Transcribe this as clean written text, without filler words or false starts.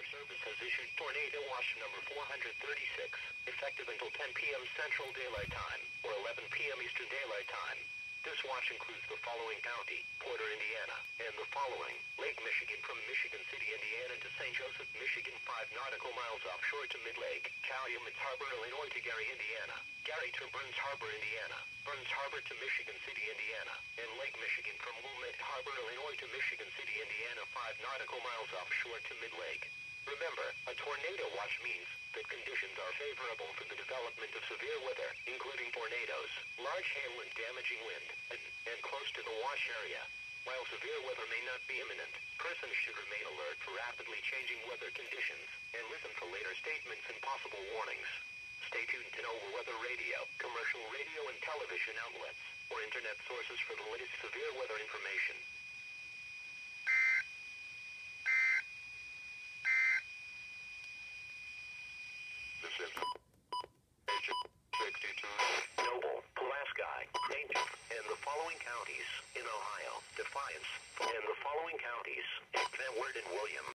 Service has issued Tornado Watch number 436, effective until 10 p.m. Central Daylight Time, or 11 p.m. Eastern Daylight Time. This watch includes the following county: Porter, Indiana, and the following: Lake Michigan from Michigan City, Indiana to St. Joseph, Michigan, 5 nautical miles offshore to Mid-Lake, Calumet Harbor, Illinois to Gary, Indiana, Gary to Burns Harbor, Indiana, Burns Harbor to Michigan City, Indiana, and Lake Michigan from Wilmette Harbor, Illinois to Michigan City, Indiana, 5 nautical miles offshore to Mid-Lake. Remember, a tornado watch means that conditions are favorable for the development of severe weather, including tornadoes, large hail and damaging wind, and close to the watch area. While severe weather may not be imminent, persons should remain alert for rapidly changing weather conditions, and listen for later statements and possible warnings. Stay tuned to NOAA weather radio, commercial radio and television outlets, or internet sources for the latest severe weather information. This is Agent 62. Noble, Pulaski, Dainton, and the following counties in Ohio, Defiance, and the following counties in Van Wert and William.